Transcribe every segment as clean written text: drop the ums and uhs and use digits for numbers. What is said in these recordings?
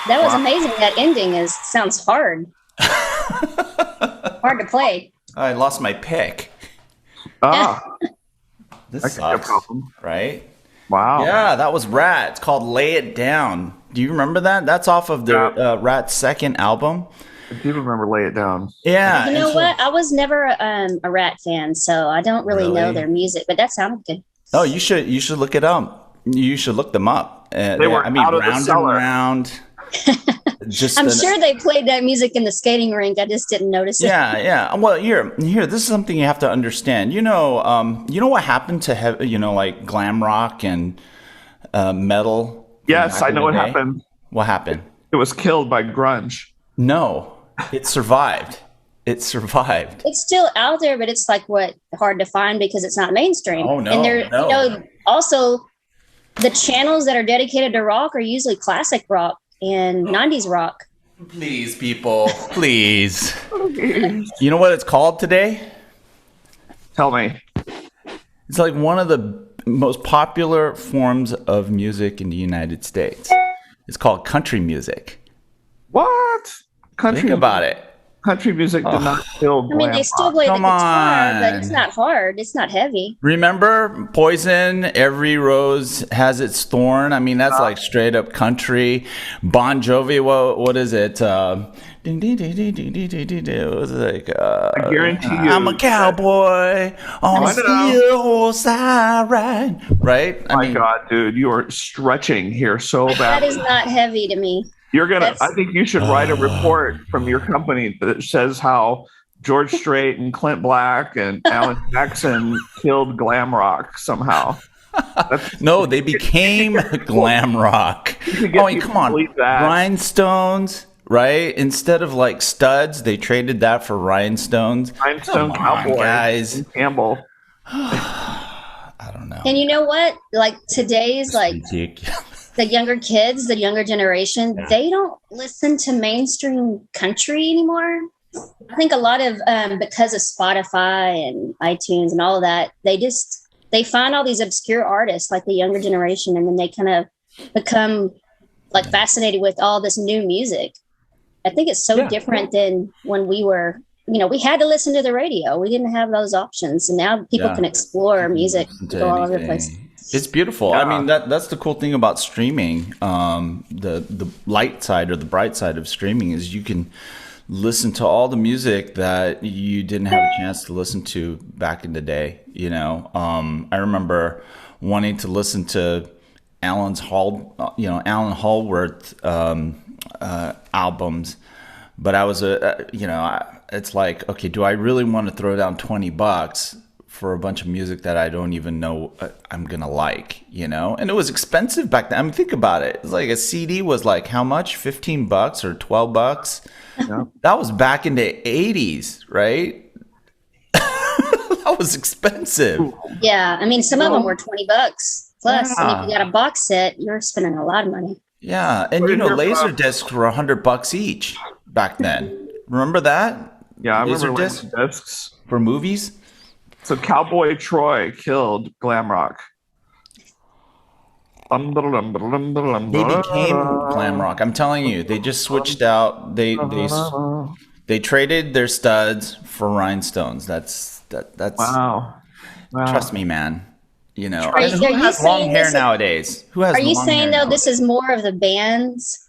That was amazing. That ending sounds hard. Hard to play. I lost my pick. Ah, This that could be a sucks, problem. right? Wow. Yeah, that was Rat. It's called "Lay It Down." Do you remember that? That's off of their Rat's second album. I do remember Lay It Down. Yeah. You know what? I was never a Rat fan, so I don't really know their music, but that sounded good. Oh, you should look it up. You should look them up. They were out of the Round cellar. and Round. I'm sure they played that music in the skating rink. I just didn't notice it. Yeah. Well, here. This is something you have to understand. You know what happened to like glam rock and metal? Yes, I know what happened. What happened? It was killed by grunge. No, it survived. It survived. It's still out there, but it's like hard to find because it's not mainstream. Oh no! And there, no. Also the channels that are dedicated to rock are usually classic rock and 90s rock. Please, people, please. You know what it's called today? Tell me. It's like one of the most popular forms of music in the United States. It's called country music. What? Think about it. Country music did not kill glam they still rock. play the Come guitar, on. but it's not hard. It's not heavy. Remember Poison? Every rose has its thorn. I mean, that's like straight up country. Bon Jovi, what is it? It was like, I guarantee you. I'm a cowboy on a steel side, right? Oh my God, dude, you are stretching here so That badly. is not heavy to me. I think you should write a report from your company that says how George Strait and Clint Black and Alan Jackson killed glam rock somehow. No, they became glam rock. Come on. Rhinestones, right? Instead of like studs, they traded that for rhinestones. Rhinestone Cowboy. Guys. Campbell. I don't know. And you know what? Like today's Ridiculous. the younger kids, the younger generation, they don't listen to mainstream country anymore. I think a lot of because of Spotify and iTunes and all of that, they find all these obscure artists like the younger generation, and then they kind of become like fascinated with all this new music. I think it's so different than when we were, we had to listen to the radio. We didn't have those options, and now people can explore music all over the place. It's beautiful. I mean, that's the cool thing about streaming. The light side or the bright side of streaming is you can listen to all the music that you didn't have a chance to listen to back in the day. I remember wanting to listen to Alan Hallworth albums, but I was it's like, okay, do I really want to throw down $20 for a bunch of music that I don't even know I'm gonna like, And it was expensive back then. I mean, think about it. It's like a CD was like how much? $15 or $12? Yeah. That was back in the 80s, right? That was expensive. Yeah, I mean, some of them were $20 plus. And if you got a box set, you're spending a lot of money. Yeah, and laser discs were $100 each back then. Remember that? Yeah, I remember laser discs for movies. So Cowboy Troy killed glam rock. They became glam rock. I'm telling you, they just switched out. They traded their studs for rhinestones. That's wow. Trust me, man. Who you has long hair nowadays? Who has? Are you saying though nowadays? this is more of the bands?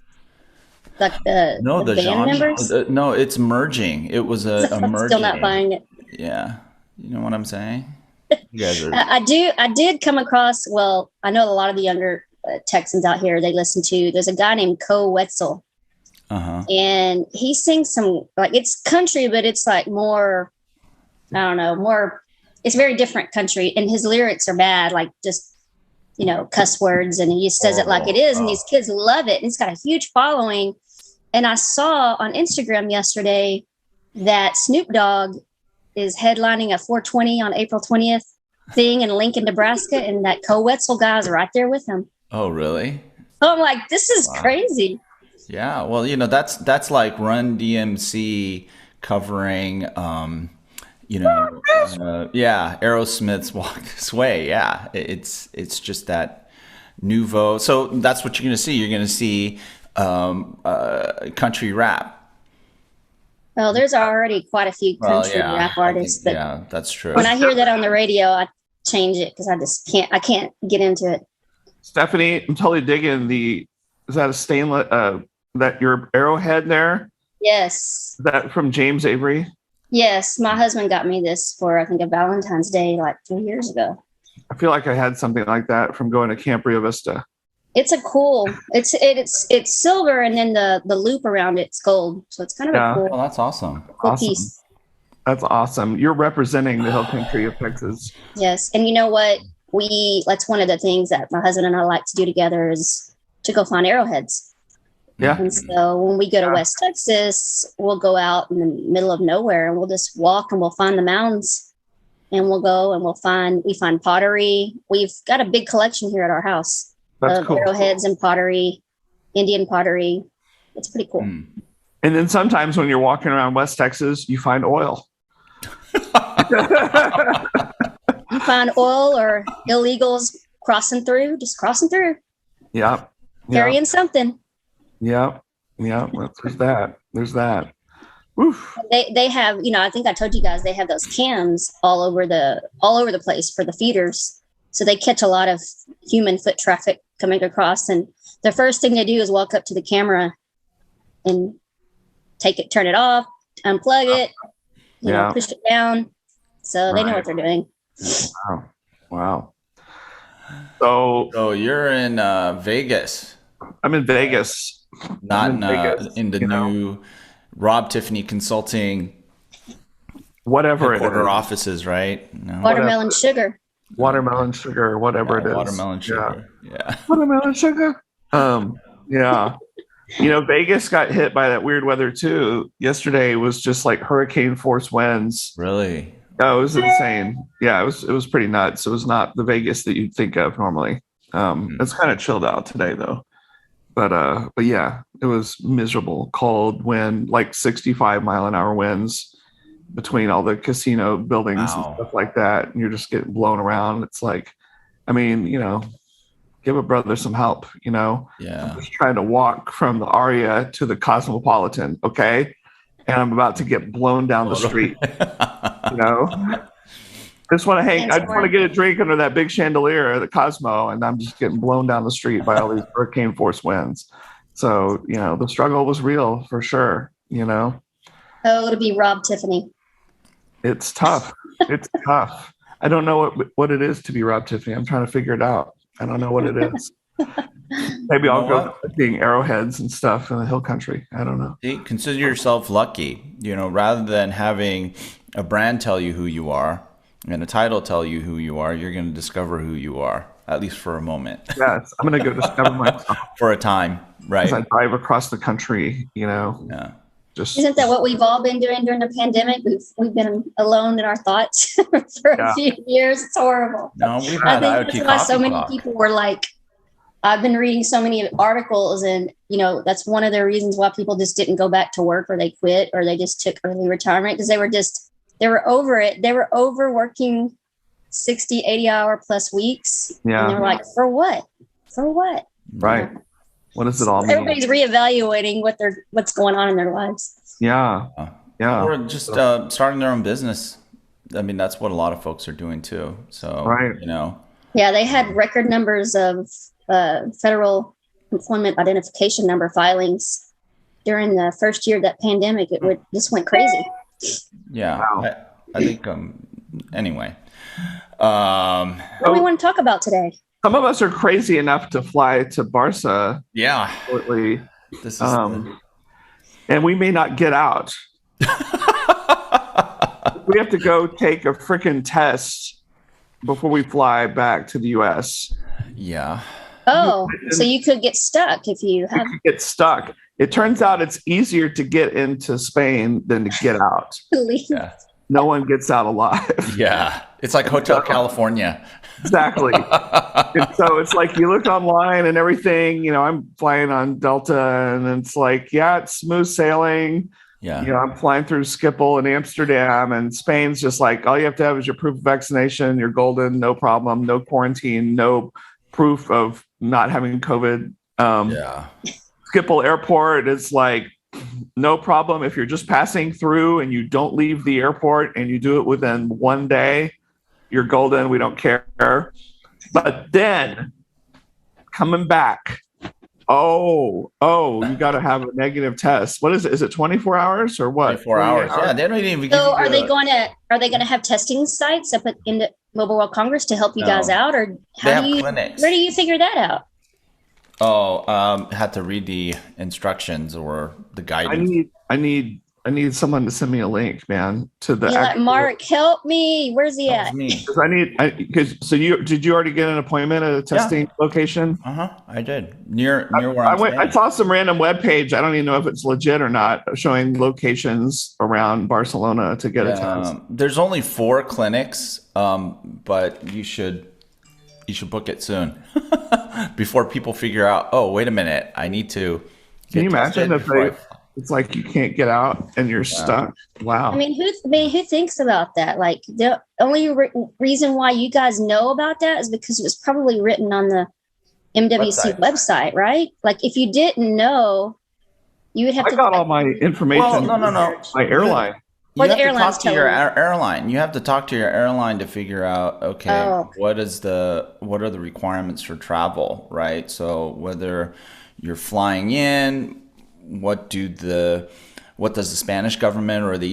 Like the band genre, members? No, it's merging. It was a merging. Still not buying it. Yeah. You know what I'm saying? You guys are. I did come across. Well, I know a lot of the younger Texans out here. They listen to. There's a guy named Co Wetzel, and he sings some like it's country, but it's like more. I don't know. More. It's very different country, and his lyrics are bad, like just cuss words, and he just says it like it is, and these kids love it. And he's got a huge following. And I saw on Instagram yesterday that Snoop Dogg is headlining a 420 on April 20th thing in Lincoln, Nebraska, and that Co Wetzel guy is right there with him. Oh, really? So I'm like, this is crazy. Yeah, well, that's like Run DMC covering, Aerosmith's Walk This Way. Yeah, it's just that nouveau. So that's what you're going to see. You're going to see country rap. Well, there's already quite a few country rap artists. Yeah, that's true. When I hear that on the radio, I change it because I can't get into it. Stephanie, I'm totally digging is that a stainless, that your arrowhead there? Yes. Is that from James Avery? Yes. My husband got me this for, I think, a Valentine's Day like 2 years ago. I feel like I had something like that from going to Camp Rio Vista. It's it's silver, and then the loop around it's gold. So it's kind of a cool. Oh, that's awesome. Cool piece. That's awesome. You're representing the hill country of Texas. Yes. And you know what? That's one of the things that my husband and I like to do together is to go find arrowheads. Yeah. And so when we go to West Texas, we'll go out in the middle of nowhere and we'll just walk and we'll find the mounds, and we'll go and we find pottery. We've got a big collection here at our house of cool. Arrowheads and pottery, Indian pottery. It's pretty cool. And then sometimes when you're walking around West Texas, you find oil. You find oil or illegals crossing through. Yeah. Carrying something. Yeah. There's that. Oof. They have, I think I told you guys they have those cams all over the place for the feeders. So they catch a lot of human foot traffic coming across, and the first thing they do is walk up to the camera and turn it off, unplug it, push it down. So they know what they're doing. Wow. So you're in Vegas. I'm in Vegas. Not in the new Rob Tiffany Consulting whatever it is. Offices, right? No. Watermelon sugar, whatever it is. Watermelon sugar. Yeah. Watermelon sugar. Yeah. Vegas got hit by that weird weather too. Yesterday was just like hurricane force winds. Really? Oh, it was insane. Yeah, it was pretty nuts. It was not the Vegas that you'd think of normally. It's kind of chilled out today though. But yeah, it was miserable, cold, wind, like 65-mile-an-hour winds between all the casino buildings and stuff like that. And you're just getting blown around. It's like, give a brother some help, Yeah. I'm just trying to walk from the Aria to the Cosmopolitan, okay? And I'm about to get blown down the street, I just want to get a drink under that big chandelier at the Cosmo, and I'm just getting blown down the street by all these hurricane force winds. So, the struggle was real for sure, Oh, to be Rob Tiffany. It's tough. It's tough. I don't know what it is to be Rob Tiffany. I'm trying to figure it out. I don't know what it is. Maybe I'll go being arrowheads and stuff in the hill country. I don't know. Consider yourself lucky, rather than having a brand tell you who you are and a title tell you who you are, you're going to discover who you are, at least for a moment. Yes, I'm going to go discover myself. For a time, right? As I drive across the country, Yeah. Isn't that what we've all been doing during the pandemic? We've been alone in our thoughts for a few years. It's horrible. No, we've had IoT Coffee Talk. So many people were like, I've been reading so many articles, and that's one of the reasons why people just didn't go back to work, or they quit, or they just took early retirement, because they were over it. They were overworking 60, 80-hour plus weeks. Yeah. And they were like, for what? Right. What does it all mean? Everybody's reevaluating what's going on in their lives. Yeah. Or just starting their own business. I mean, that's what a lot of folks are doing too. So, right. Yeah, they had record numbers of federal employment identification number filings during the first year of that pandemic. It just went crazy. Yeah. Wow. I think, anyway. What do we want to talk about today? Some of us are crazy enough to fly to Barca. Yeah. Shortly. This is and we may not get out. We have to go take a freaking test before we fly back to the U.S. Yeah. Oh, so you could get stuck if you have. You could get stuck. It turns out it's easier to get into Spain than to get out. Yeah. No one gets out alive. Yeah. It's like Hotel California. Exactly. And so it's like you look online and everything, I'm flying on Delta and it's like, it's smooth sailing. Yeah. I'm flying through Schiphol in Amsterdam, and Spain's just like, all you have to have is your proof of vaccination. You're golden, no problem, no quarantine, no proof of not having COVID. Schiphol Airport. It's like no problem if you're just passing through and you don't leave the airport and you do it within 1 day, you're golden. We don't care. But then coming back, you got to have a negative test. What is it? Is it 24 hours or what? 24 hours. Yeah, they don't even. So are they going to have testing sites up in the Mobile World Congress to help you guys out, or clinics. Where do you figure that out? Had to read the instructions or the guidance. I need someone to send me a link, man, to the. Like, Marc, help me. Where's he at? Did you already get an appointment at a testing location? I did near where I'm staying. I saw some random webpage. I don't even know if it's legit or not, showing locations around Barcelona to get a test. There's only 4 clinics, but you should book it soon before people figure out. Oh, wait a minute, I need to. Can you imagine if it's like you can't get out and you're stuck? Wow. I mean, who thinks about that? Like, the only reason why you guys know about that is because it was probably written on the MWC website, right? Like, if you didn't know, you would have to. I got all my information. Well, no. My airline. You have to talk to your airline. You have to talk to your airline to figure out, what are the requirements for travel, right? So whether you're flying in, what does the Spanish government or the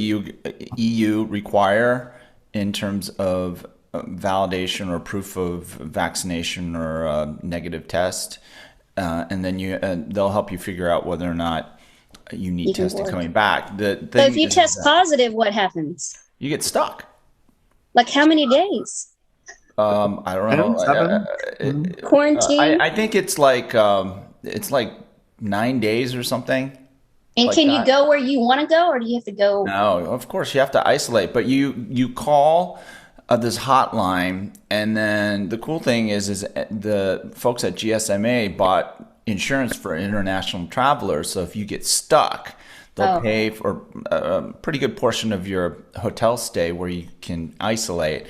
EU require in terms of validation or proof of vaccination or a negative test, and then they'll help you figure out whether or not you need testing coming back. So if you test positive, what happens? You get stuck. Like how many days? I don't know. Quarantine. I think it's like 9 days or something. And can you go where you want to go, or do you have to go? No, of course you have to isolate, but you call this hotline, and then the cool thing is the folks at GSMA bought insurance for international travelers. So if you get stuck, they'll pay for a pretty good portion of your hotel stay where you can isolate,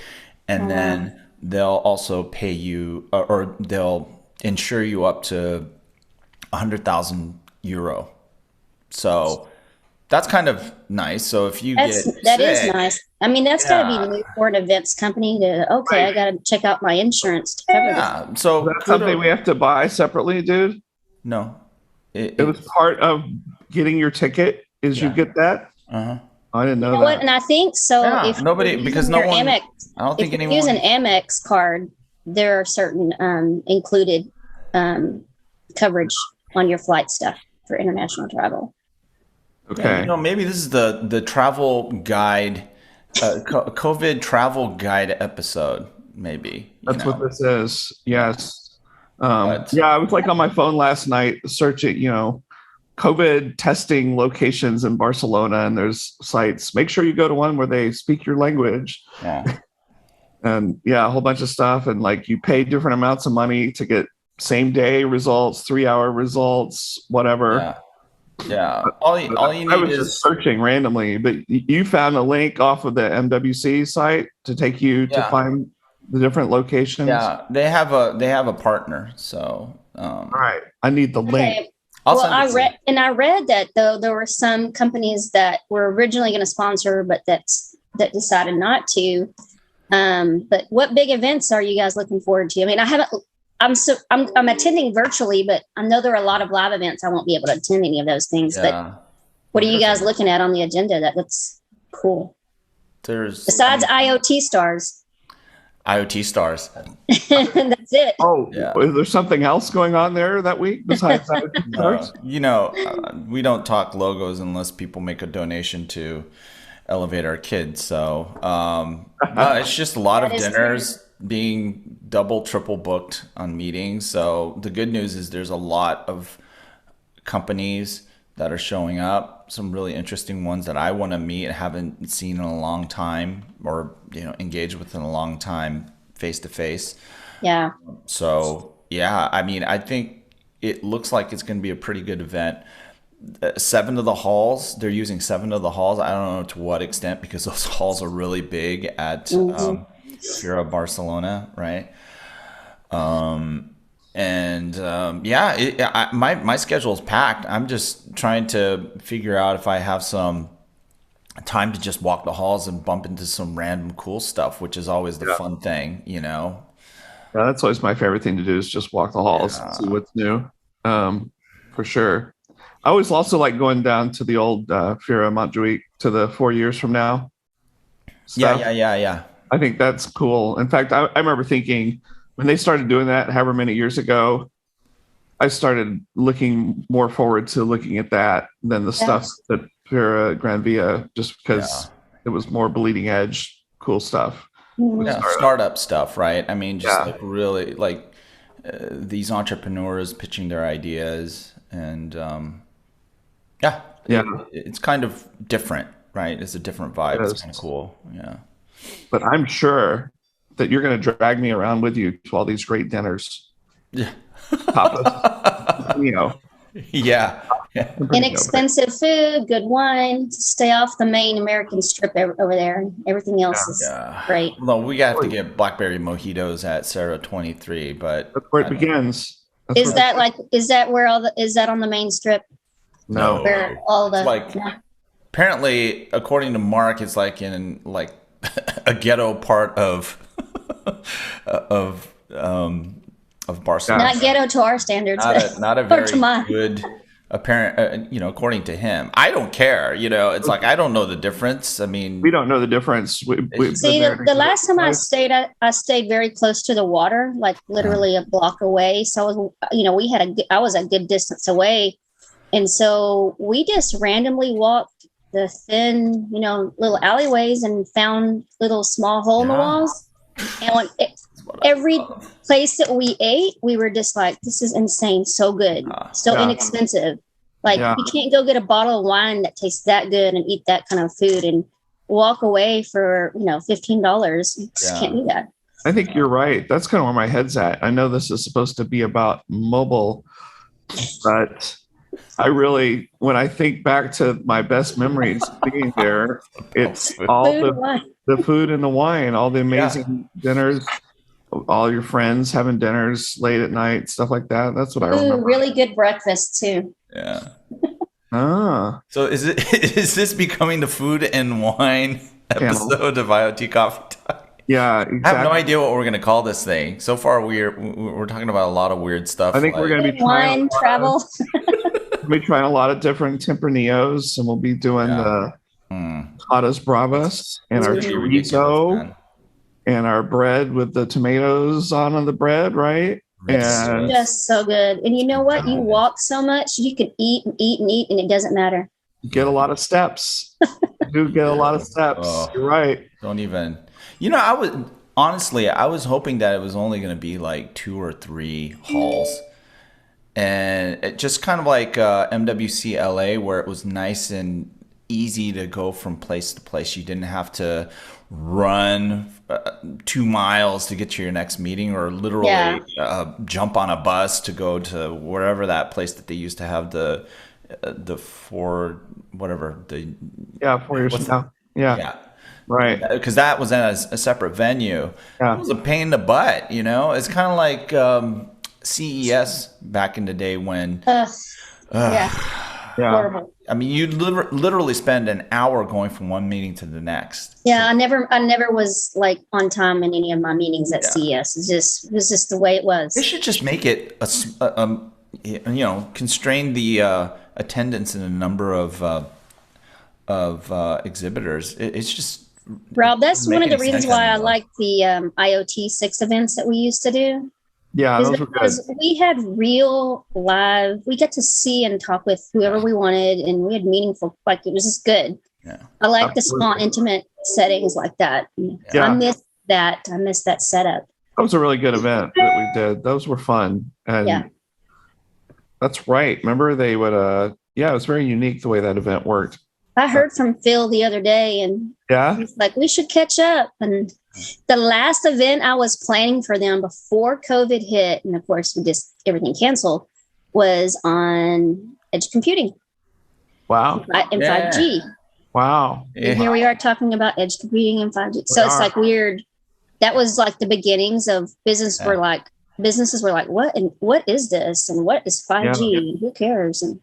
and then they'll also pay you, or they'll insure you up to 100,000 euro. So that's kind of nice. So if you that is nice. I mean, that's got to be new for an events company to, I got to check out my insurance to cover that. So that's something we have to buy separately, dude? No. It was part of getting your ticket you get that? I didn't know that. What? And I think so. Yeah, if nobody, because no one, Amex, I don't think anyone. If you use an Amex card, there are certain included coverage on your flight stuff for international travel. Okay. Yeah, maybe this is the travel guide, COVID travel guide episode. Maybe that's what this is. Yes. I was like on my phone last night searching, COVID testing locations in Barcelona, and there's sites. Make sure you go to one where they speak your language. Yeah. And a whole bunch of stuff, and like you pay different amounts of money to get same day results, 3-hour results, whatever. Yeah. All you need I was just searching randomly, but you found a link off of the MWC site to take you to find the different locations. Yeah, they have a partner. So all right, I need the link. I read that though there were some companies that were originally going to sponsor, but that decided not to. But what big events are you guys looking forward to? I mean, I'm attending virtually, but I know there are a lot of live events. I won't be able to attend any of those things. But what are you guys looking at on the agenda that looks cool? Besides IoT stars. IoT stars. That's it. Is there something else going on there that week besides IoT stars? We don't talk logos unless people make a donation to elevate our kids. So it's just a lot of dinners being double, triple booked on meetings. So the good news is there's a lot of companies that are showing up, some really interesting ones that I want to meet and haven't seen in a long time, or engaged with in a long time face to face. Yeah. So I mean, I think it looks like it's going to be a pretty good event. 7 of the halls, they're using 7 of the halls. I don't know to what extent, because those halls are really big at Fira Barcelona, right? And my schedule is packed. I'm just trying to figure out if I have some time to just walk the halls and bump into some random cool stuff, which is always the fun thing, Yeah, that's always my favorite thing to do, is just walk the halls and see what's new. For sure. I always also like going down to the old Fira Montjuic to the 4 years from now stuff. Yeah. I think that's cool. In fact, I remember thinking when they started doing that, however many years ago, I started looking more forward to looking at that than the stuff that Fira Gran Via, just because it was more bleeding edge, cool stuff. Startup stuff, right? I mean, just like really like these entrepreneurs pitching their ideas, and it's kind of different, right? It's a different vibe. It's kind of cool. Yeah. But I'm sure that you're going to drag me around with you to all these great dinners. Yeah. Tapas, Yeah. Inexpensive food, good wine. Stay off the main American strip over there. Everything else is great. Well, we have to get blackberry mojitos at Sarah 23, but that's where it begins. Is that on the main strip? No. Where all the apparently, according to Marc, it's like in like a ghetto part of Barcelona. Not ghetto to our standards, not a very good. Apparent, according to him. I don't care. It's like I don't know the difference. I mean, we don't know the difference. See, the last time I stayed very close to the water, like literally a block away. So I was a good distance away, and so we just randomly walked the thin, little alleyways and found little small hole in the walls, and every place that we ate, we were just like, this is insane, so good, so inexpensive. Like you can't go get a bottle of wine that tastes that good and eat that kind of food and walk away for $15. You just can't do that. I think you're right. That's kind of where my head's at. I know this is supposed to be about mobile, but I really, when I think back to my best memories being there, it's all the food and the wine, all the amazing dinners, all your friends having dinners late at night, stuff like that. That's what I remember. Really good breakfast too. Yeah. So is this becoming the food and wine episode of IoT Coffee Talk? Yeah, exactly. I have no idea what we're going to call this thing. So far, we're talking about a lot of weird stuff. I think we're going to be trying wine travel. We'll be trying a lot of different Tempranillos, and we'll be doing the Hadas Bravas and our chorizo and our bread with the tomatoes on the bread, right? And just so good. And you know what? You walk so much, you can eat and eat and eat, and it doesn't matter. Get a lot of steps. You do get a lot of steps. You're right. Don't even. I was hoping that it was only going to be like 2 or 3 halls. And it just kind of like MWC LA, where it was nice and easy to go from place to place. You didn't have to run 2 miles to get to your next meeting, or literally jump on a bus to go to wherever that place that they used to have the 4 years now. Yeah. Right. Because that was in a separate venue. Yeah. It was a pain in the butt, It's kind of like CES back in the day when horrible. I mean, you literally spend an hour going from one meeting to the next. Yeah, I never was like on time in any of my meetings at CES. It was just the way it was. They should just make it constrain the attendance in a number of exhibitors. It's just, Rob, that's one of the reasons why I like the IoT 6 events that we used to do. Yeah, those were good. We had real live, we got to see and talk with whoever we wanted, and we had meaningful, like it was just good. Yeah. I like the small, intimate settings like that. Yeah. I miss that. I miss that setup. That was a really good event that we did. Those were fun. And that's right. Remember they would, it was very unique the way that event worked. I heard from Phil the other day, and he's like, we should catch up. And the last event I was planning for them before COVID hit, and of course everything canceled, was on edge computing. Wow. And 5G. Wow. And here we are talking about edge computing and 5G. So it's like weird. That was like the beginnings of business for like businesses were like, what is this? And what is 5G? And who cares? And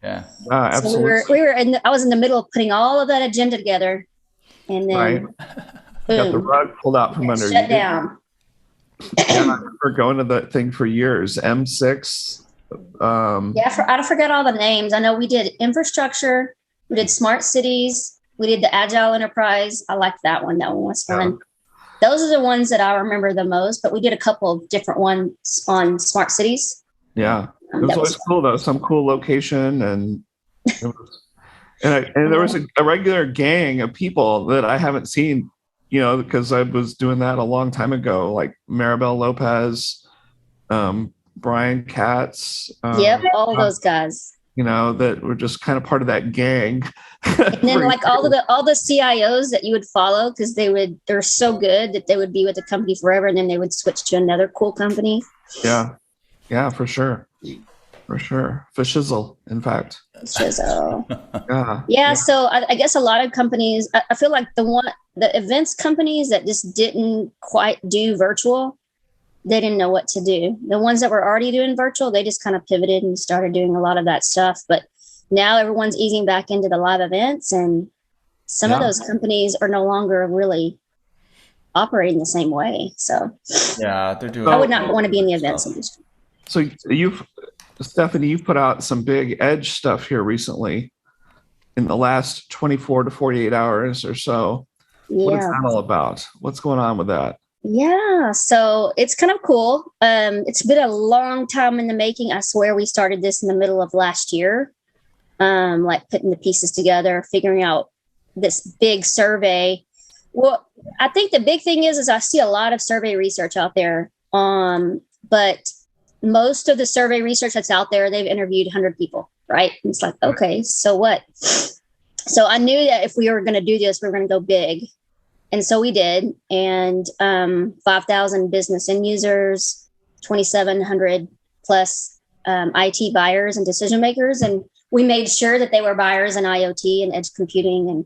absolutely. So I was in the middle of putting all of that agenda together. And then got the rug pulled out from under you. Shut down. I remember going to that thing for years. M6. I forgot all the names. I know we did infrastructure, we did smart cities, we did the agile enterprise. I liked that one. That one was fun. Those are the ones that I remember the most, but we did a couple of different ones on smart cities. Yeah. It was always cool though. Some cool location and there was a regular gang of people that I haven't seen, because I was doing that a long time ago, like Maribel Lopez, Brian Katz. All those guys. That were just kind of part of that gang. And then like all the CIOs that you would follow, because they're so good that they would be with the company forever, and then they would switch to another cool company. Yeah, for sure. For sure. For shizzle, in fact. Shizzle. Yeah. So I guess a lot of companies, I feel like the events companies that just didn't quite do virtual, they didn't know what to do. The ones that were already doing virtual, they just kind of pivoted and started doing a lot of that stuff. But now everyone's easing back into the live events, and some of those companies are no longer really operating the same way. So they're doing. I would not want to be in the events industry. So Stephanie, you've put out some big edge stuff here recently in the last 24 to 48 hours or so. What is that all about? What's going on with that? Yeah, so it's kind of cool. It's been a long time in the making. I swear we started this in the middle of last year, like putting the pieces together, figuring out this big survey. Well, I think the big thing is I see a lot of survey research out there, but most of the survey research that's out there, they've interviewed 100 people, right? And it's like, okay, so what? So I knew that if we were going to do this, we were going to go big. And so we did. And 5,000 business end users, 2,700 plus IT buyers and decision makers. And we made sure that they were buyers in IoT and edge computing, and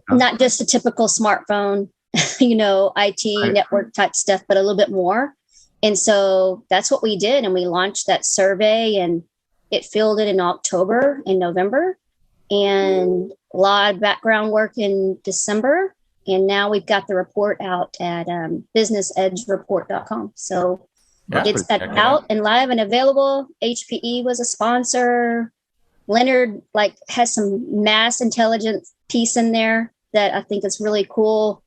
not just a typical smartphone, IT network type stuff, but a little bit more. And so that's what we did. And we launched that survey, and it fielded in October and November, and a lot of background work in December. And now we've got the report out at businessedgereport.com. So it's out and live and available. HPE was a sponsor. Leonard has some mass intelligence piece in there that I think is really cool.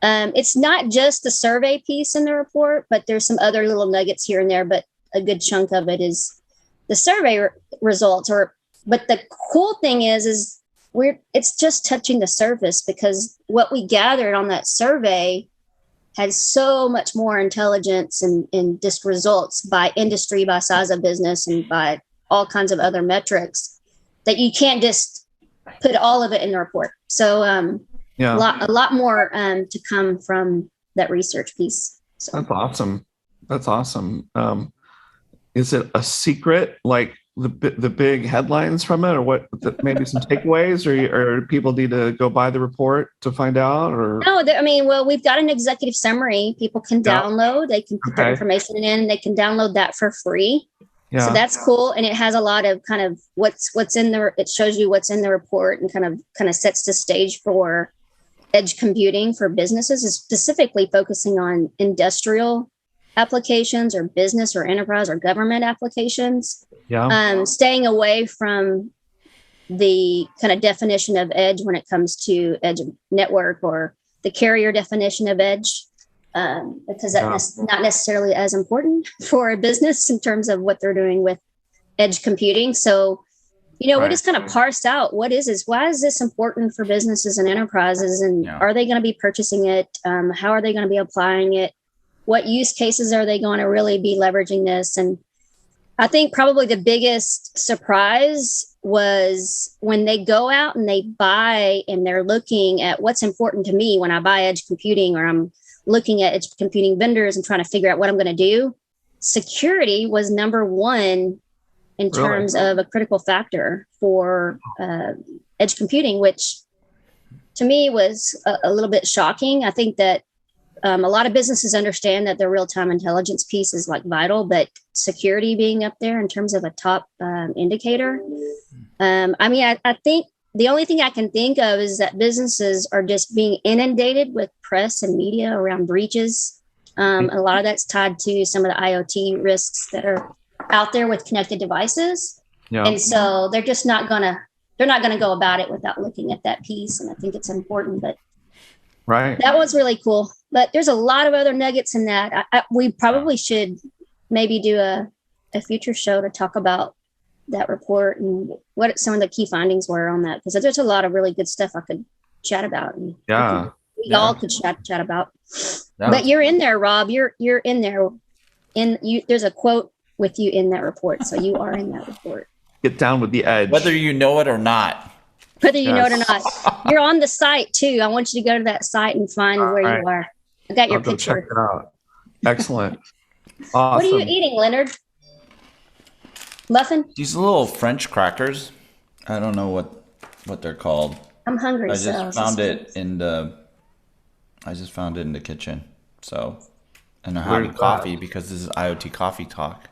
It's not just the survey piece in the report, but there's some other little nuggets here and there. But a good chunk of it is the survey results. But the cool thing is it's just touching the surface, because what we gathered on that survey has so much more intelligence and just results by industry, by size of business, and by all kinds of other metrics that you can't just put all of it in the report. So a lot more to come from that research piece. So. That's awesome. Is it a secret, like the big headlines from it, or what? Maybe some takeaways, or people need to go buy the report to find out? Or no, we've got an executive summary people can download. They can put their information in, and they can download that for free. Yeah. So that's cool, and it has a lot of kind of what's in there. It shows you what's in the report, and kind of sets the stage for edge computing for businesses, is specifically focusing on industrial applications or business or enterprise or government applications. Staying away from the kind of definition of edge when it comes to edge network or the carrier definition of edge, because that's not necessarily as important for a business in terms of what they're doing with edge computing. So, we just kind of parsed out what is this? Why is this important for businesses and enterprises? And are they going to be purchasing it? How are they going to be applying it? What use cases are they going to really be leveraging this? And I think probably the biggest surprise was when they go out and they buy, and they're looking at what's important to me when I buy edge computing, or I'm looking at edge computing vendors and trying to figure out what I'm going to do. Security was number one in terms of a critical factor for edge computing, which to me was a little bit shocking. I think that a lot of businesses understand that the real-time intelligence piece is like vital, but security being up there in terms of a top indicator. I think the only thing I can think of is that businesses are just being inundated with press and media around breaches. A lot of that's tied to some of the IoT risks that are out there with connected devices. Yeah. And so they're not going to go about it without looking at that piece. And I think it's important, but right. That was really cool. But there's a lot of other nuggets in that. We probably should maybe do a future show to talk about that report and what some of the key findings were on that, because there's a lot of really good stuff I could chat about. And we all could chat about. But you're in there, Rob. You're in there. There's a quote with you in that report, so you are in that report. Get down with the edge, whether you know it or not. Whether you know it or not, you're on the site too. I want you to go to that site and find where you are. I got your picture. Check it out. Excellent. Awesome. What are you eating, Leonard? Muffin? These little French crackers. I don't know what they're called. I'm hungry. I just found it in the kitchen. So, and I'm having coffee because this is IoT Coffee Talk.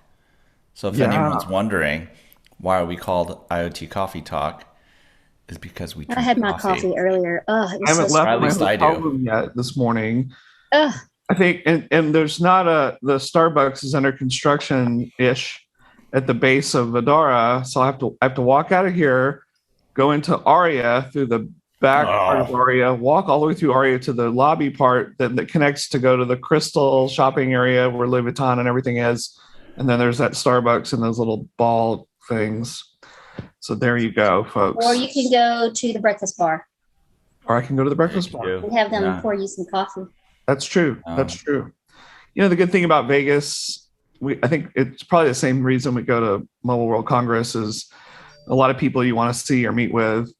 So if anyone's wondering why are we called IoT Coffee Talk, is because we. I had my coffee earlier. I haven't left my hotel room yet this morning. I think, and there's not the Starbucks is under construction-ish at the base of Adara, so I have to walk out of here, go into Aria through the back part of Aria, walk all the way through Aria to the lobby part that connects to go to the Crystal shopping area where Louis Vuitton and everything is, and then there's that Starbucks and those little ball things. So there you go, folks. Or you can go to the breakfast bar. Or I can go to the breakfast bar and have them pour you some coffee. That's true. That's true. You know, the good thing about Vegas, I think it's probably the same reason we go to Mobile World Congress is a lot of people you want to see or meet with,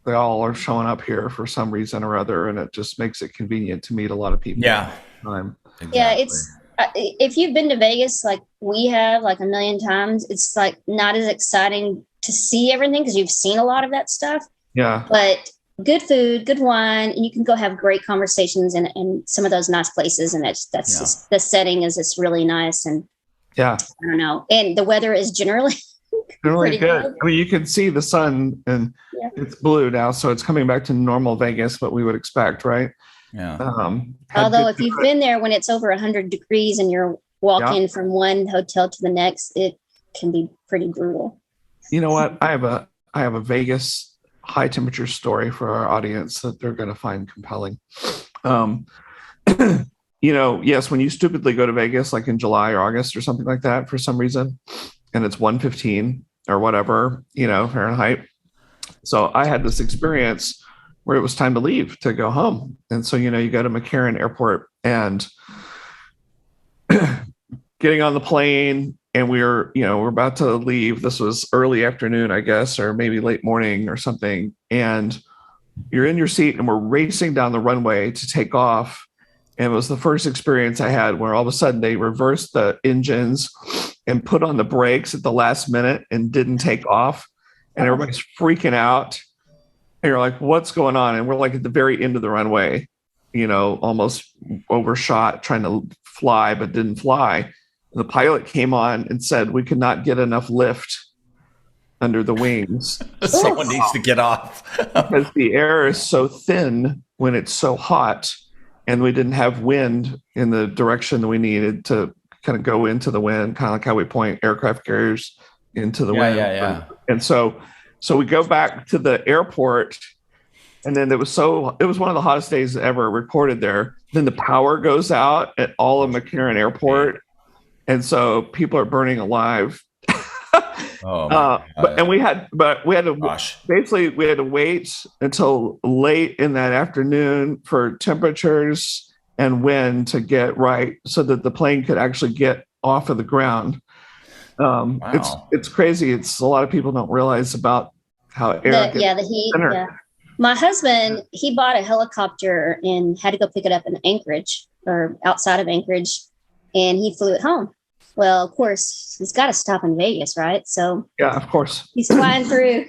they all are showing up here for some reason or other, and it just makes it convenient to meet a lot of people. Yeah. Exactly. Yeah, it's if you've been to Vegas like we have like a million times, it's like not as exciting to see everything because you've seen a lot of that stuff. Yeah. But good food, good wine, and you can go have great conversations in some of those nice places, and that's just, the setting is just really nice. And I don't know, and the weather is generally good. I mean, you can see the sun and it's blue now, so it's coming back to normal Vegas, what we would expect, right? Yeah. Although if you've been there when it's over 100 degrees and you're walking from one hotel to the next, it can be pretty brutal. You know what? I have a Vegas high temperature story for our audience that they're going to find compelling. You know, yes, when you stupidly go to Vegas, like in July or August or something like that, for some reason, and it's 115 or whatever, Fahrenheit. So I had this experience where it was time to leave to go home. And so, you go to McCarran Airport and getting on the plane, and we're about to leave. This was early afternoon, I guess, or maybe late morning or something. And you're in your seat and we're racing down the runway to take off. And it was the first experience I had where all of a sudden they reversed the engines and put on the brakes at the last minute and didn't take off. And everybody's freaking out. And you're like, what's going on? And we're like at the very end of the runway, almost overshot trying to fly, but didn't fly. And the pilot came on and said, we could not get enough lift under the wings. Someone needs to get off. Because the air is so thin when it's so hot. And we didn't have wind in the direction that we needed to kind of go into the wind, kind of like how we point aircraft carriers into the wind. Yeah. And so we go back to the airport, and then it was one of the hottest days ever recorded there. Then the power goes out at all of McCarran Airport. And so people are burning alive. We had to wait until late in that afternoon for temperatures and wind to get right so that the plane could actually get off of the ground. It's crazy. It's a lot of people don't realize about how air the heat. Yeah. My husband, he bought a helicopter and had to go pick it up in Anchorage or outside of Anchorage, and he flew it home. Well, of course, he's got to stop in Vegas, right? So yeah, of course, he's flying through,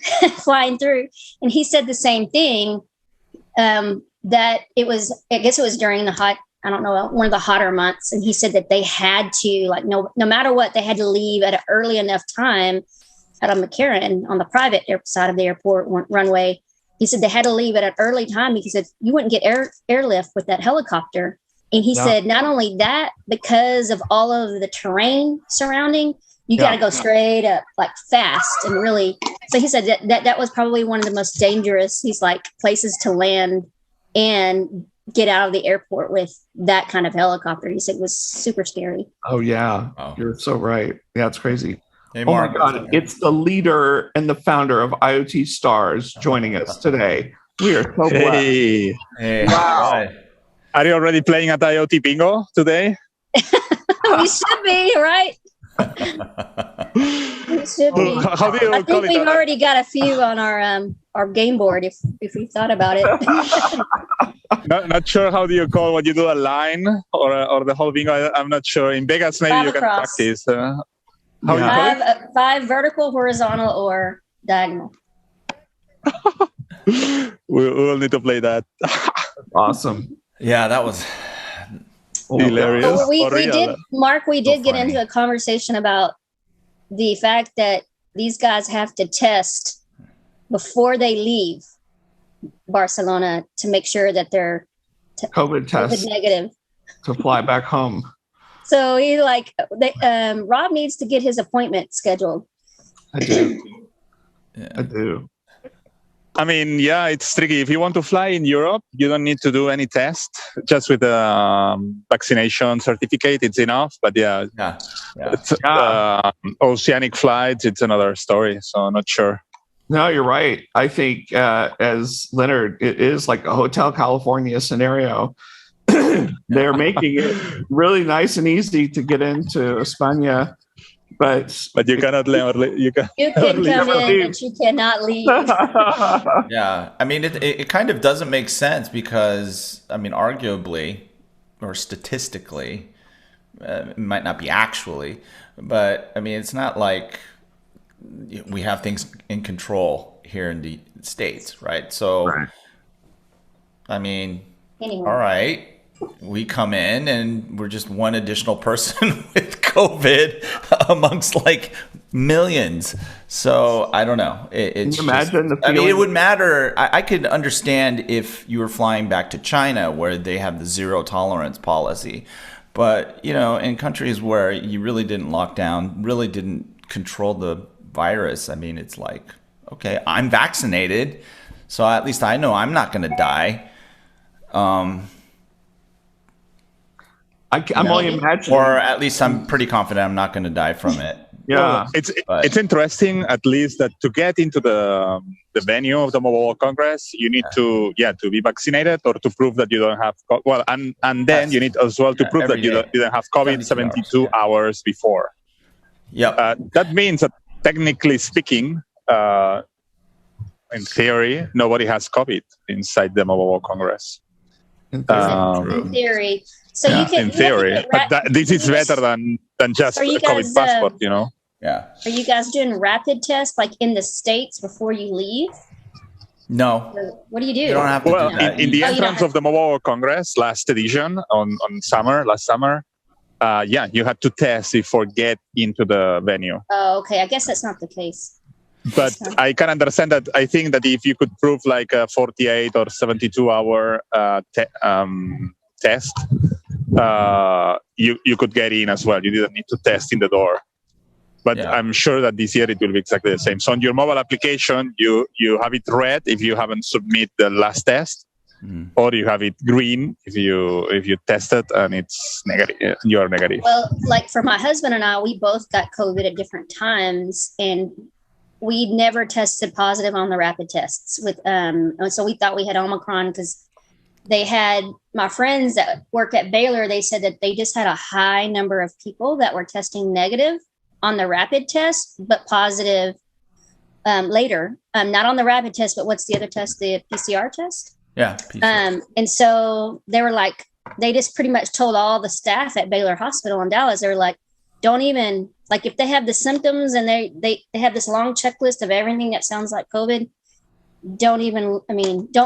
and he said the same thing. That it was, I guess it was during the I don't know, one of the hotter months. And he said that they had to, like, no matter what, they had to leave at an early enough time out of McCarran on the private side of the airport runway. He said they had to leave at an early time because if you wouldn't get airlift with that helicopter. And he said, not only that, because of all of the terrain surrounding, you got to go straight up, like fast and really. So he said that was probably one of the most dangerous, he's like, places to land and get out of the airport with that kind of helicopter. He said it was super scary. Oh, yeah. Oh. You're so right. Yeah, it's crazy. Hey, Marc, oh, my God. It's the leader and the founder of IoT Stars joining us today. We are so blessed. Hey. Wow. Hi. Are you already playing at IoT Bingo today? We should be, right? We should be. How do you I think we've already got a few on our game board if we thought about it. not sure how do you call what you do, a line or the whole bingo. I'm not sure. In Vegas, maybe Five you can across. practice. How you call it? Five vertical, horizontal, or diagonal. We'll need to play that. Awesome. Yeah, that was hilarious. Well, we did, Marc, we did get funny. into a conversation about the fact that these guys have to test before they leave Barcelona to make sure that they're COVID test negative to fly back home. So he Rob needs to get his appointment scheduled. I do. Yeah. I do. I mean, yeah, it's tricky. If you want to fly in Europe, you don't need to do any test. Just with the vaccination certificate, it's enough. But yeah. Oceanic flights, it's another story. So I'm not sure. No, you're right. I think as Leonard, it is like a Hotel California scenario. They're making it really nice and easy to get into España. But you cannot leave. You can come in, but you cannot leave. Yeah, I mean, it kind of doesn't make sense because, I mean, arguably or statistically, it might not be actually, but I mean, it's not like we have things in control here in the States, right? So, right. I mean, all right. We come in and we're just one additional person with COVID amongst like millions. So I don't know. Can you imagine the feeling? I mean, it would matter. I could understand if you were flying back to China where they have the zero tolerance policy. But, you know, in countries where you really didn't lock down, really didn't control the virus, I mean, it's like, okay, I'm vaccinated. So at least I know I'm not going to die. I'm only imagining, or at least I'm pretty confident I'm not going to die from it. Yeah, it's interesting, at least, that to get into the venue of the Mobile World Congress, you need to be vaccinated or to prove that you don't have and then you need as well to prove that you didn't have COVID 72 hours before. Yeah, that means that technically speaking, in theory, nobody has COVID inside the Mobile World Congress. In theory. So you can, in theory, but this is better than just a COVID passport, you know. Yeah. Are you guys doing rapid tests like in the States before you leave? No. Or what do you do? You don't have to do that. In the entrance of the Mobile World Congress last edition last summer, you had to test before get into the venue. Oh, okay. I guess that's not the case. But I can understand that. I think that if you could prove like a 48 or 72 hour test, you could get in as well. You didn't need to test in the door. But I'm sure that this year it will be exactly the same. So on your mobile application, you have it red if you haven't submitted the last test, or you have it green if you tested and it's negative. You are negative. Well, like for my husband and I, we both got COVID at different times, and we never tested positive on the rapid tests. So we thought we had Omicron because they had my friends that work at Baylor. They said that they just had a high number of people that were testing negative on the rapid test, but positive later. Not on the rapid test, but what's the other test? The PCR test? Yeah. PCR. And so they were like, they just pretty much told all the staff at Baylor Hospital in Dallas, they were like, don't even, like if they have the symptoms and they have this long checklist of everything that sounds like COVID, don't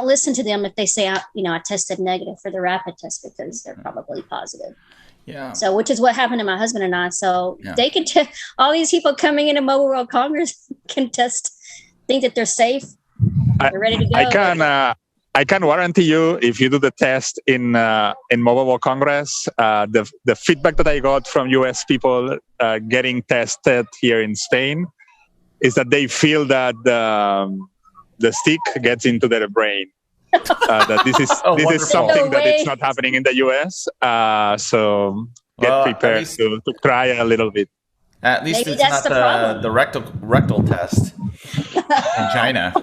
listen to them if they say, I tested negative for the rapid test, because they're probably positive. Yeah. So, which is what happened to my husband and I. So they can all these people coming into Mobile World Congress can think that they're safe. They're ready to go. I can warranty you, if you do the test in Mobile World Congress, the feedback that I got from US people getting tested here in Spain is that they feel that the stick gets into their brain. That this is something that it's not happening in the US. So get prepared to try a little bit. At least maybe it's not the rectal test in China.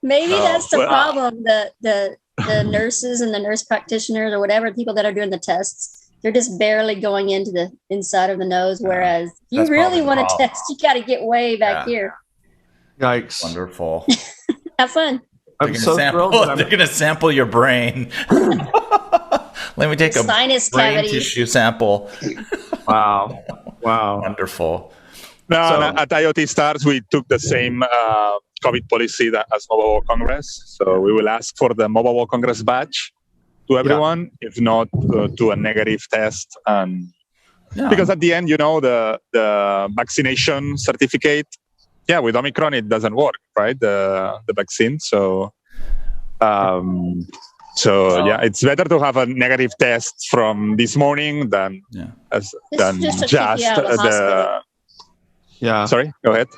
Maybe that's the problem. The nurses and the nurse practitioners or whatever, people that are doing the tests, they're just barely going into the inside of the nose. Whereas you really want to test, you got to get way back here. Yikes. Wonderful. Have fun. They're going to sample your brain. Let me take a sinus brain cavity tissue sample. Wow. Wonderful. At IoT Stars, we took the same COVID policy as Mobile World Congress. So we will ask for the Mobile World Congress badge to everyone, if not to a negative test. Because at the end, the vaccination certificate, with Omicron, it doesn't work, right? The vaccine. So it's better to have a negative test from this morning than just the. Yeah. Sorry, go ahead.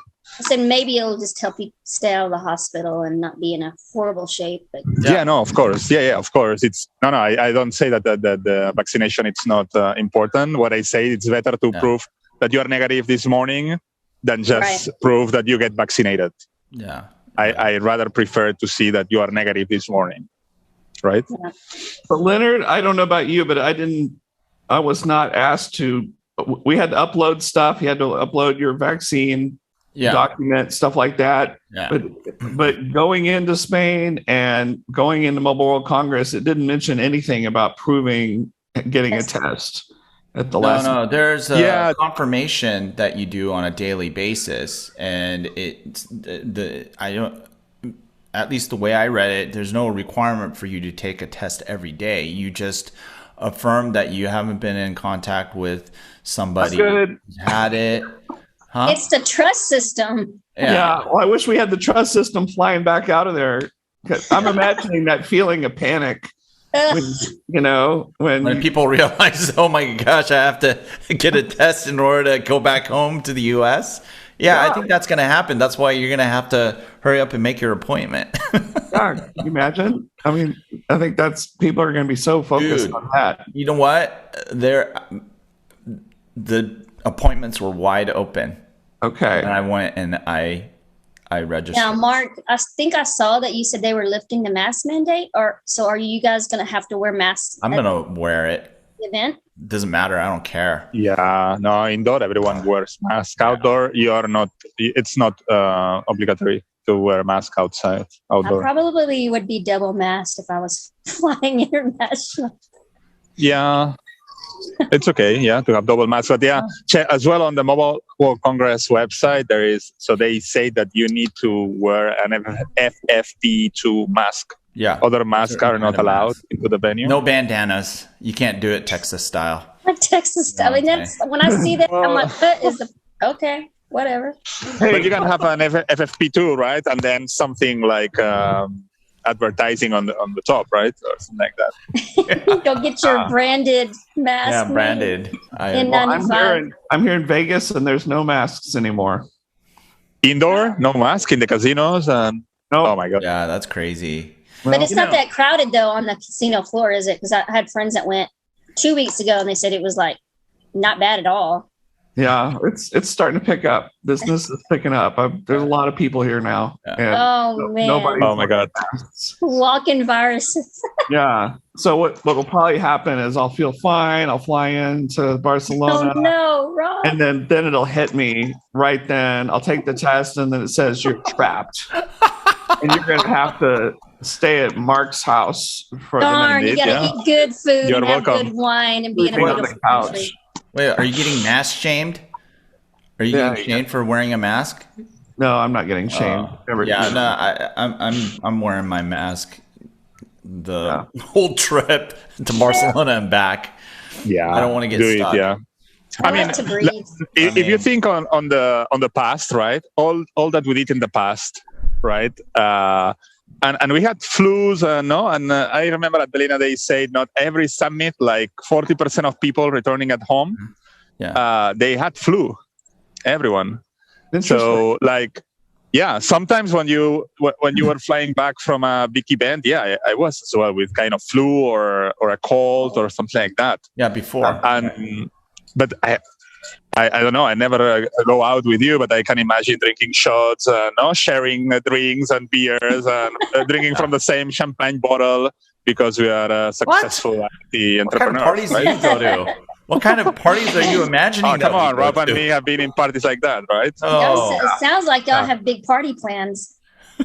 I said maybe it'll just help you stay out of the hospital and not be in a horrible shape. But of course. Of course. It's I don't say that the vaccination it's not important. What I say, it's better to prove that you are negative this morning than just prove that you get vaccinated. Yeah. I rather prefer to see that you are negative this morning. Right? Yeah. But Leonard, I don't know about you, but I was not asked to. We had to upload stuff. You had to upload your vaccine document, stuff like that. Yeah. But going into Spain and going into Mobile World Congress, it didn't mention anything about proving getting a test at the last. No, there's a confirmation that you do on a daily basis, and at least the way I read it, there's no requirement for you to take a test every day. You just affirm that you haven't been in contact with somebody who's had it. Huh? It's the trust system. Yeah. Well, I wish we had the trust system flying back out of there. I'm imagining that feeling of panic when people realize, oh my gosh, I have to get a test in order to go back home to the US. I think that's going to happen. That's why you're going to have to hurry up and make your appointment. Can you imagine? I mean, I think people are going to be so focused on that. You know what? The appointments were wide open. Okay. And I went and I registered. Now, Marc, I think I saw that you said they were lifting the mask mandate. So are you guys going to have to wear masks? I'm going to wear it. Event? Doesn't matter. I don't care. Indoor everyone wears mask. Outdoor it's not obligatory to wear a mask outdoor. I probably would be double masked if I was flying international. It's okay to have double mask, but as well on the Mobile World Congress website they say that you need to wear an FFP2 mask. Other masks are not allowed into the venue. No bandanas. You can't do it Texas style. Like Texas style. I mean, that's when I see that, I'm like, what is okay, whatever. But you can have an FFP2, right? And then something like advertising on the top, right? Or something like that. Go get your branded mask. Yeah, branded. I'm here in Vegas and there's no masks anymore. Indoor, no mask in the casinos. And oh my God. Yeah, that's crazy. But it's not that crowded though on the casino floor, is it? Because I had friends that went 2 weeks ago and they said it was like not bad at all. Yeah, it's starting to pick up. Business is picking up. There's a lot of people here now. Yeah. Man! Oh my God! Walking viruses. Yeah. So what will probably happen is I'll feel fine. I'll fly into Barcelona. Oh no, Rob. And then it'll hit me right then. I'll take the test and then it says you're trapped, and you're gonna have to stay at Marc's house for Darn, you gotta eat good food and have good wine and be in a beautiful country. Wait, are you getting mask shamed? Are you getting shamed for wearing a mask? No, I'm not getting shamed. I'm wearing my mask the whole trip to Barcelona and back. Yeah, I don't want to get stuck. I mean, to breathe. If you think on the past, right? All that we did in the past, right? And we had flus, no? And I remember at Belina they said not every summit, like 40% of people returning at home, they had flu. Everyone. So sometimes when you were flying back from a big event, I was as well with kind of flu or a cold or something like that. Yeah, before. But I don't know. I never go out with you, but I can imagine drinking shots, sharing drinks and beers, and drinking from the same champagne bottle because we are successful IT entrepreneurs. What kind of parties do you go to? What kind of parties are you imagining? Oh, come on, Rob and me have been in parties like that, right? It sounds like y'all have big party plans.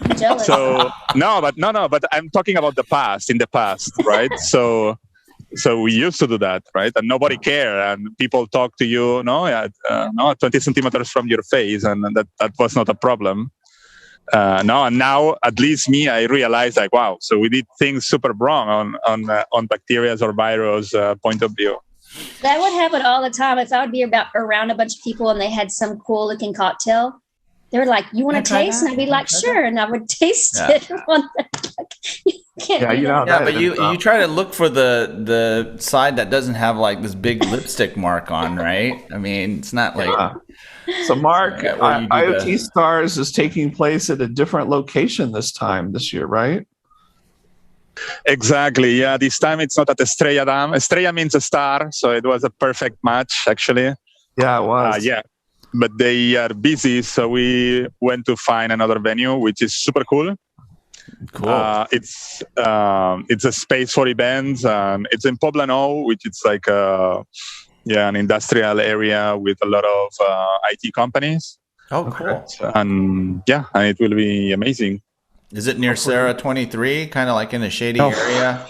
I'm jealous. So but I'm talking about the past. In the past, right? So we used to do that, right? And nobody cared, and people talk to you, 20 centimeters from your face, and that was not a problem. And now at least me, I realize like, wow, so we did things super wrong on bacteria or virus point of view. That would happen all the time. If I would be around a bunch of people and they had some cool looking cocktail, they were like, "You want to taste?" And I'd be like, "Sure," and I would taste it. But you try to look for the side that doesn't have like this big lipstick mark on, right? I mean, it's not like. So, Marc, IoT Stars is taking place at a different location this year, right? Exactly. Yeah, this time it's not at Estrella Dam. Estrella means a star, so it was a perfect match, actually. Yeah, it was. But they are busy, so we went to find another venue, which is super cool. Cool. It's a space for events, and it's in Poblano, which is like an industrial area with a lot of IT companies. Oh, cool. And it will be amazing. Is it near Sarah 23, kind of like in a shady area?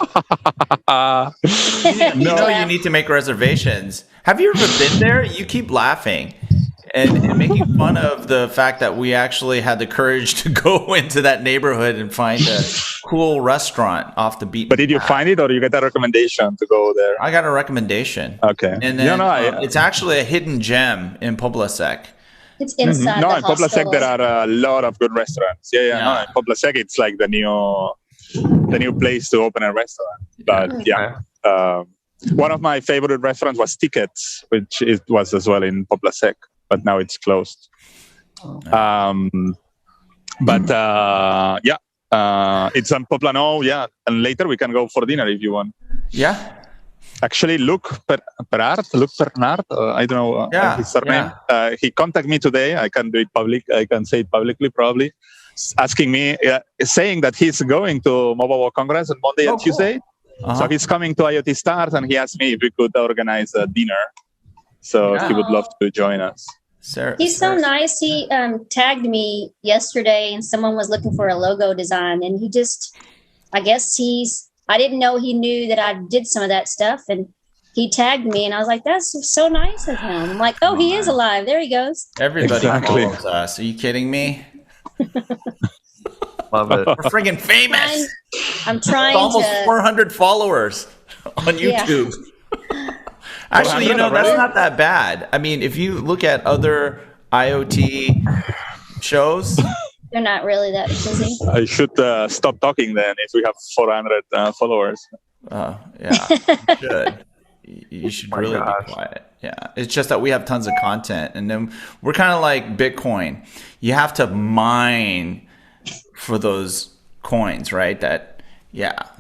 You need to make reservations. Have you ever been there? You keep laughing and making fun of the fact that we actually had the courage to go into that neighborhood and find a cool restaurant off the beaten path. But did you find it, or you get a recommendation to go there? I got a recommendation. Okay. And then it's actually a hidden gem in Poblasek. It's inside the in Poblasek there are a lot of good restaurants. No, in Poblasek it's like the new place to open a restaurant. But one of my favorite restaurants was Tickets, which it was as well in Poblasek, but now it's closed. It's on Poblano, and later we can go for dinner if you want. Yeah. Actually, Luc Bernard, I don't know his surname. He contacted me today. I can do it public. I can say it publicly, probably, asking me, saying that he's going to Mobile World Congress on Monday and Tuesday. Uh-huh. So he's coming to IoT Stars, and he asked me if we could organize a dinner. So he would love to join us. He's so nice. He tagged me yesterday, and someone was looking for a logo design, and he just, I guess I didn't know he knew that I did some of that stuff, and he tagged me, and I was like, that's so nice of him. I'm like, he is alive. There he goes. Everybody follows us. Are you kidding me? Love it. We're friggin' famous. I'm trying almost 400 followers on YouTube. Yeah. Actually, that's not that bad. I mean, if you look at other IoT shows... They're not really that busy. I should stop talking then if we have 400 followers. Oh, yeah. You should. You should really be quiet. Yeah. It's just that we have tons of content. And then we're kind of like Bitcoin. You have to mine for those coins, right?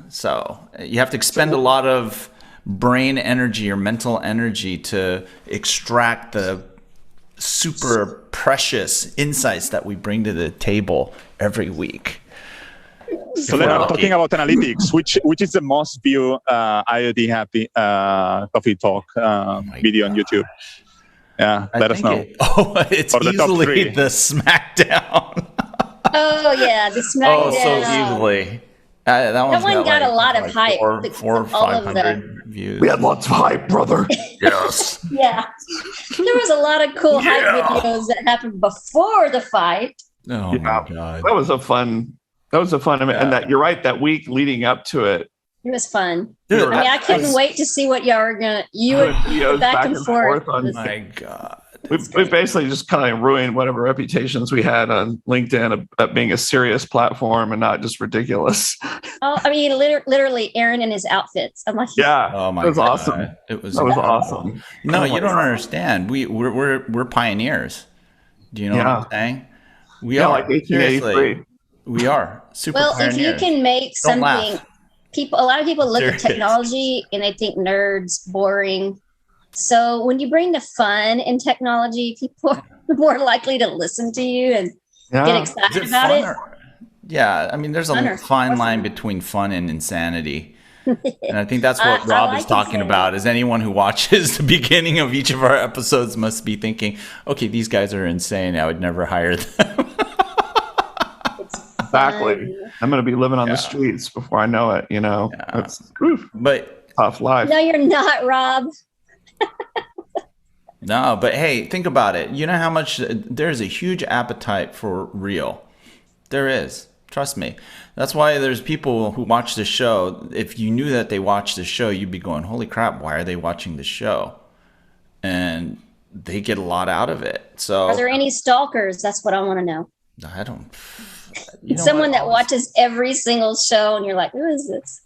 So you have to expend a lot of brain energy or mental energy to extract the super precious insights that we bring to the table every week. So Leonard, talking about analytics, which is the most viewed IoT Happy Coffee Talk video on YouTube? Yeah, let us know. It's easily the SmackDown. The SmackDown. So easily. That one got a lot of hype. 400 or 500 views. We had lots of hype, brother. Yes. Yeah. There was a lot of cool hype videos that happened before the fight. Oh my God. That was a fun, and that you're right, that week leading up to it. It was fun. Dude, I mean, I couldn't wait to see what y'all were gonna. You would back and forth. Oh my God. We basically just kind of ruined whatever reputations we had on LinkedIn of being a serious platform and not just ridiculous. Oh, I mean, literally, Aaron in his outfits. I'm like, yeah, oh my it was God. awesome. That was awesome. No, you don't understand. We're pioneers. Do you know what I'm saying? We are like 1883. We are super. Well, pioneers. if you can make something, a lot of people look at technology and they think nerds boring. So when you bring the fun in technology, people are more likely to listen to you and get excited about it. Yeah, I mean, there's a fine line between fun and insanity. And I think that's what Rob is talking about, is anyone who watches the beginning of each of our episodes must be thinking, okay, these guys are insane. I would never hire them. Exactly. I'm going to be living on the streets before I know it, But tough life. No, you're not, Rob. No, but hey, think about it. You know how much there's a huge appetite for real. There is. Trust me. That's why there's people who watch the show. If you knew that they watched the show, you'd be going, holy crap, why are they watching the show? And they get a lot out of it. So are there any stalkers? That's what I want to know. I don't. Someone that watches every single show and you're like, who is this?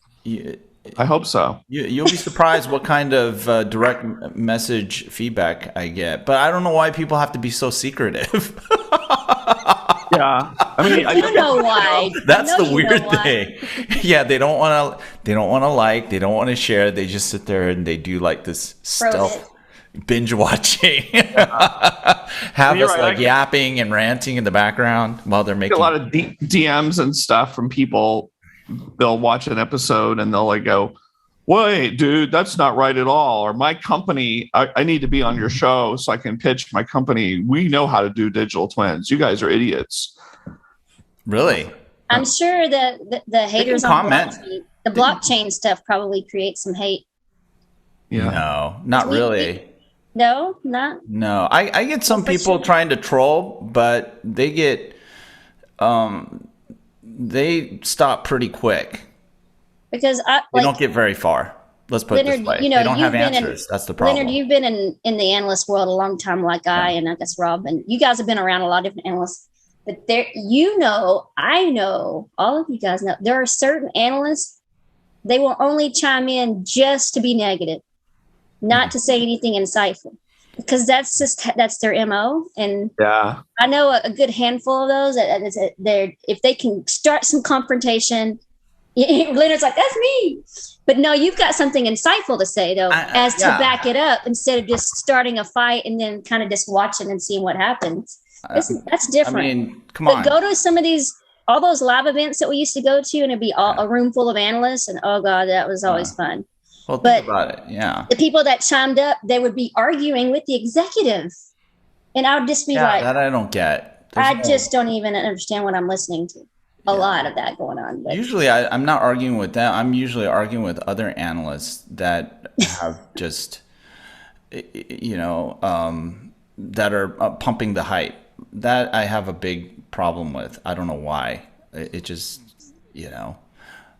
I hope so. You'll be surprised what kind of direct message feedback I get. But I don't know why people have to be so secretive. Yeah, I mean, I don't know why. That's the weird thing. Yeah, they don't want to. They don't want to like. They don't want to share. They just sit there and they do like this stealth binge watching. Have us like yapping and ranting in the background while they're making a lot of DMs and stuff from people. They'll watch an episode and they'll like go, wait, dude, that's not right at all. Or my company, I need to be on your show so I can pitch my company. We know how to do digital twins. You guys are idiots. Really? I'm sure that the haters on the blockchain stuff probably creates some hate. Yeah. No, not really. No, not. No, I get some people trying to troll, but they get, they stop pretty quick. Because they don't get very far. Let's put Leonard, it this way. They don't have answers. That's the problem. Leonard, you've been in the analyst world a long time, like I, and I guess Rob, and you guys have been around a lot of different analysts. But there, I know, all of you guys know, there are certain analysts, they will only chime in just to be negative, not to say anything insightful, because that's their MO. And I know a good handful of those that if they can start some confrontation. Leonard's like, that's me. But no, you've got something insightful to say, though, to back it up instead of just starting a fight and then kind of just watching and seeing what happens. That's different. I mean, come on. But go to some of all those live events that we used to go to, and it'd be a room full of analysts. And oh, God, that was always fun. Well, think about it. Yeah. The people that chimed up, they would be arguing with the executive. And I would just be like, that I don't get. Just don't even understand what I'm listening to. A lot of that going on. But. Usually I'm not arguing with them. I'm usually arguing with other analysts that have just, that are pumping the hype. That I have a big problem with. I don't know why. It just,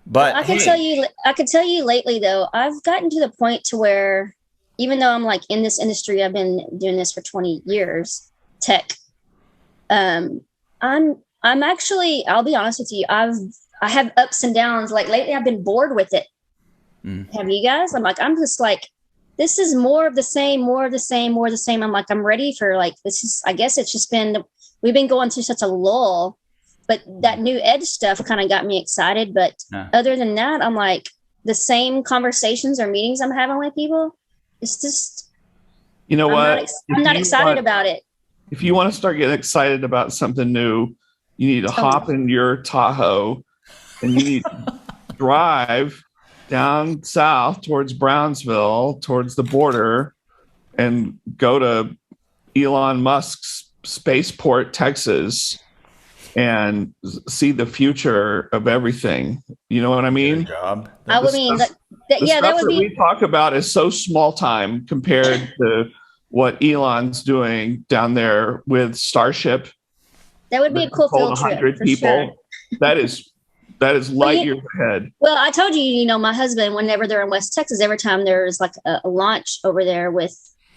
But I can tell you lately, though, I've gotten to the point to where even though I'm like in this industry, I've been doing this for 20 years, tech, I'm actually, I'll be honest with you, I have ups and downs. Like lately I've been bored with it. Have you guys? I'm just like, this is more of the same, more of the same, more of the same. I'm like, I'm ready for I guess it's just we've been going through such a lull, but that new edge stuff kind of got me excited. But other than that, I'm like, the same conversations or meetings I'm having with people, it's just, I'm not excited about it. If you want to start getting excited about something new, you need to hop in your Tahoe and you need to drive down south towards Brownsville, towards the border, and go to Elon Musk's spaceport, Texas, and see the future of everything. You know what I mean? Good job. That would be. We talk about is so small time compared to what Elon's doing down there with Starship That would be a cool field trip 100 people. Sure. That is light years ahead. Well, I told you, my husband, whenever they're in West Texas, every time there's like a launch over there with,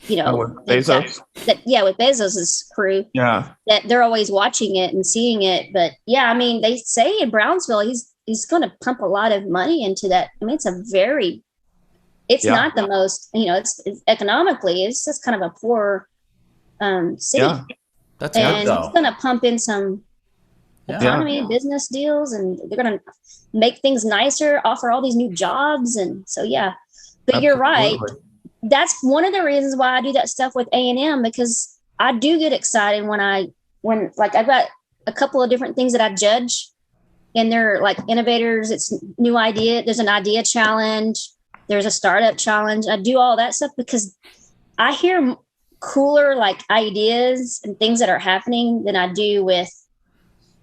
with Bezos. With Bezos's crew. Yeah. That they're always watching it and seeing it. But yeah, I mean, they say in Brownsville, he's going to pump a lot of money into that. I mean, it's not the most, it's economically, it's just kind of a poor city. Yeah. That's and good, though. it's going to pump in some economy, business deals, and they're going to make things nicer, offer all these new jobs. And so, yeah, but Absolutely. You're right. That's one of the reasons why I do that stuff with A&M, because I do get excited when I've got a couple of different things that I judge, and they're like innovators. It's new idea. There's an idea challenge. There's a startup challenge. I do all that stuff because I hear cooler like ideas and things that are happening than I do with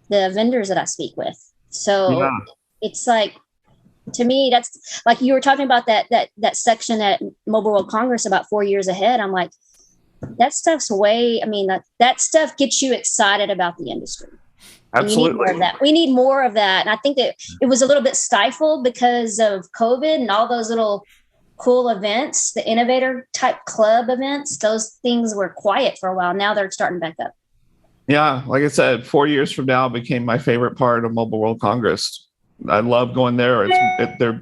the vendors that I speak with. So it's like, to me, that's like you were talking about that section at Mobile World Congress about 4 years ahead. I'm like, that stuff's that stuff gets you excited about the industry. Absolutely. We need more of that. And I think that it was a little bit stifled because of COVID and all those little cool events, the innovator type club events. Those things were quiet for a while. Now they're starting back up. Yeah. Like I said, 4 years from now became my favorite part of Mobile World Congress. I love going there.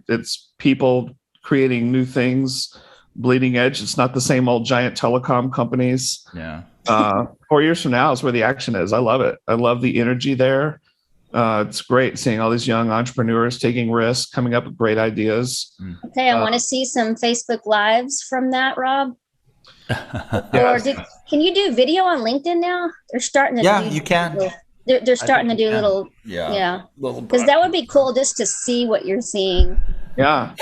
It's people creating new things, bleeding edge. It's not the same old giant telecom companies. Yeah. 4 years from now is where the action is. I love it. I love the energy there. It's great seeing all these young entrepreneurs taking risks, coming up with great ideas. Okay, I want to see some Facebook Lives from that, Rob. Yes. Or can you do video on LinkedIn now? They're starting to you can. They're starting to do little, because that would be cool just to see what you're seeing. Yeah,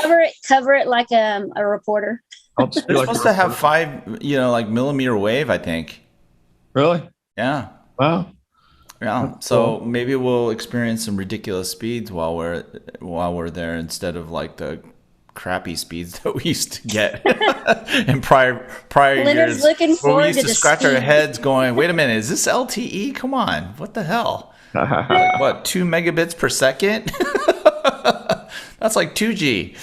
cover it like a reporter. They're supposed to have 5, millimeter wave, I think. Really? Yeah. Wow. Yeah. That's so cool. Maybe we'll experience some ridiculous speeds while we're there, instead of like the crappy speeds that we used to get in prior Leonard's years. Looking forward we used to scratch speed. our heads going, wait a minute, is this LTE? Come on, what the hell? Like, what, 2 megabits per second? That's like 2G.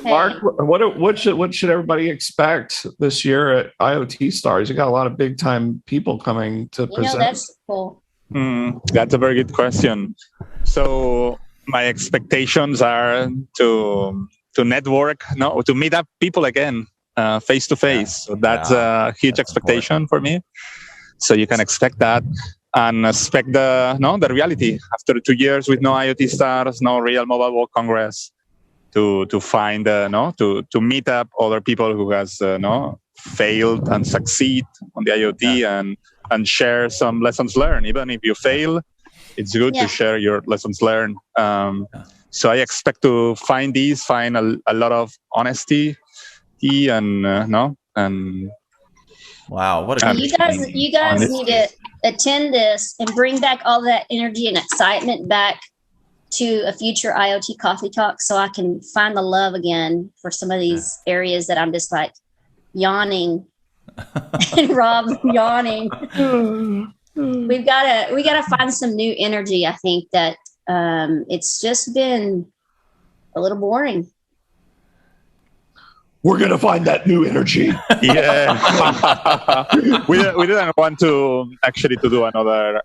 Marc, what should everybody expect this year at IoT Stars? You got a lot of big time people coming to present. That's cool. That's a very good question. So my expectations are to network, to meet up people again, face to face. So that's a huge expectation for me. So you can expect that, and expect the reality after 2 years with no IoT Stars, no real Mobile World Congress, to find to meet up other people who has failed and succeed on the IoT and share some lessons learned. Even if you fail, it's good to share your lessons learned. So I expect to find a lot of honesty and wow, what a you guys need to attend this and bring back all that energy and excitement back to a future IoT Coffee Talk, so I can find the love again for some of these areas that I'm just like yawning and Rob yawning. We gotta find some new energy. I think that it's just been a little boring. We're gonna find that new energy. Yeah. we didn't want to do another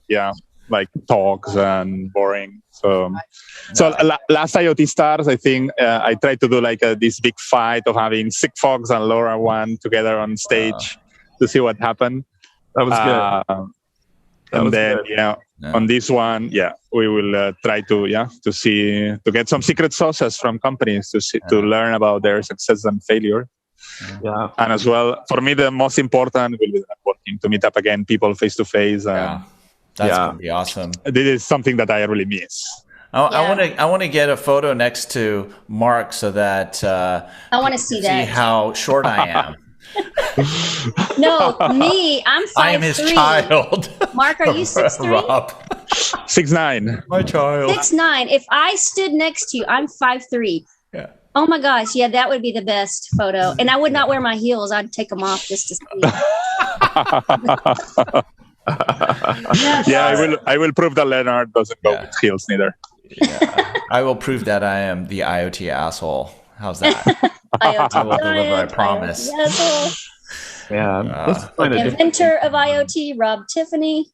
like talks and boring. So last IoT Stars, I think I tried to do like this big fight of having Sigfox and LoRaWAN together on stage to see what happened. That was good. On this one, we will try to get some secret sauces from companies to learn about their success and failure. Yeah, and as well, for me, the most important will be networking, to meet up again, people face to face. That's gonna be awesome. This is something that I really miss. I want to get a photo next to Marc so that I want to see how short I am. No, me, I'm 5'3". I am his child. Marc, are you 6'3"? Rob. 6'9". My child. 6'9". If I stood next to you, I'm 5'3". Yeah. Oh my gosh, that would be the best photo. And I would not wear my heels. I'd take them off just to see. I will prove that Leonard doesn't go with heels neither. Yeah. I will prove that I am the IoT asshole. How's that? I will deliver, I promise. Yeah. Inventor of IoT, Rob Tiffany.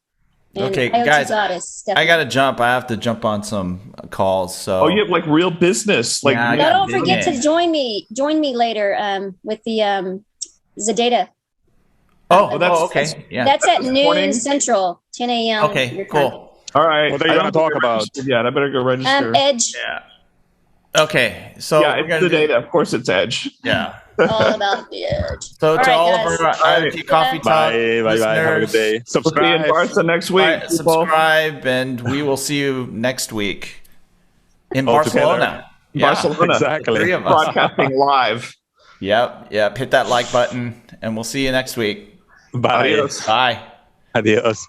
Okay, IoT guys, goddess, I gotta jump. I have to jump on some calls. So you have like real business. Like, don't forget to join me later with the Zedata. That's okay. Yeah, that's at noon Central, 10 a.m. Okay, cool. All right. What are you gonna talk about? Yeah, I better go register. Edge. Yeah. Okay, so it's the data. Of course, it's Edge. Yeah. All about the Edge. So to all of our IoT Coffee Talk listeners, have a good day. Subscribe. We'll see you in Barca next week. Subscribe, and we will see you next week in Barcelona. Barcelona, exactly. 3 of us. Broadcasting live. Yep. Hit that like button, and we'll see you next week. Bye. Adios. Bye. Adios.